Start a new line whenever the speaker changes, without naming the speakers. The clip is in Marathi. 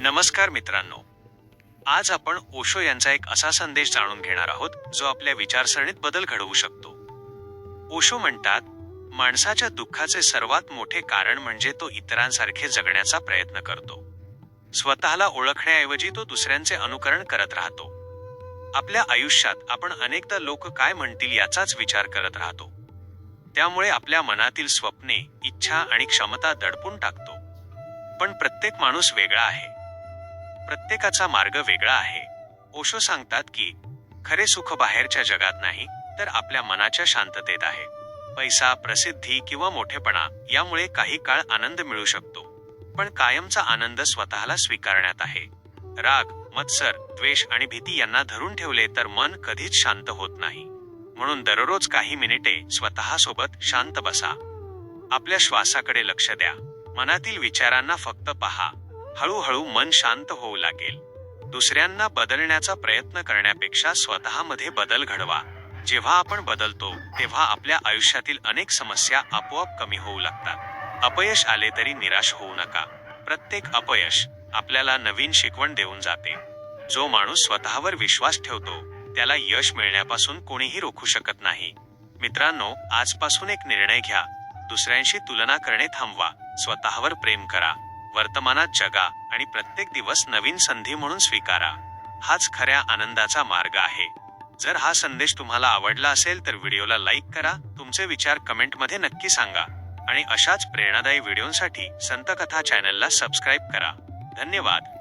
नमस्कार मित्रांनो, आज आपण ओशो यांचा एक असा संदेश जाणून घेणार आहोत जो आपल्या विचारसरणीत बदल घडवू शकतो. ओशो म्हणतात, माणसाच्या दुःखाचे सर्वात मोठे कारण म्हणजे तो इतरांसारखे जगण्याचा प्रयत्न करतो. स्वतःला ओळखण्याऐवजी तो दुसऱ्यांचे अनुकरण करत राहतो. आपल्या आयुष्यात आपण अनेकदा लोक काय म्हणतील याचाच विचार करत राहतो. त्यामुळे आपल्या मनातील स्वप्ने, इच्छा आणि क्षमता दडपून टाकतो. पण प्रत्येक माणूस वेगळा आहे. प्रत्येकाचा मार्ग वेगळा आहे. ओशो सांगतात की खरे सुख बाहेरच्या जगात नाही, तर आपल्या मनाच्या शांततेत आहे. पैसा, प्रसिद्धी किंवा मोठेपणा यामुळे काही काळ आनंद मिळू शकतो, पण कायमचा आनंद स्वतःला स्वीकारण्यात आहे. राग, मत्सर, द्वेष आणि भीती यांना धरून ठेवले तर मन कधीच शांत होत नाही. म्हणून दररोज काही मिनिटे स्वतःसोबत शांत बसा. आपल्या श्वासाकडे लक्ष द्या. मनातील विचारांना फक्त पहा. हळूहळू मन शांत होऊ लागेल. दुसऱ्यांना बदलण्याचा प्रयत्न करण्यापेक्षा स्वतःमध्ये बदल घडवा. जेव्हा आपण बदलतो तेव्हा आपल्या आयुष्यातील अनेक समस्या आपोआप कमी होऊ लागतात. अपयश आले तरी निराश होऊ नका. प्रत्येक अपयश आपल्याला नवीन शिकवण देऊन जाते. जो माणूस स्वतःवर विश्वास ठेवतो त्याला यश मिळण्यापासून कोणीही रोखू शकत नाही. मित्रांनो, आजपासून एक निर्णय घ्या. दुसऱ्यांशी तुलना करणे थांबवा. स्वतःवर प्रेम करा. वर्तमानात जगा आणि प्रत्येक दिवस नवीन संधी म्हणून स्वीकारा. हाच खऱ्या आनंदाचा मार्ग आहे. जर हा संदेश तुम्हाला आवडला असेल तर व्हिडिओला लाईक करा. तुमचे विचार कमेंटमध्ये नक्की सांगा आणि अशाच प्रेरणादायी व्हिडिओंसाठी संतकथा चॅनलला सबस्क्राईब करा. धन्यवाद.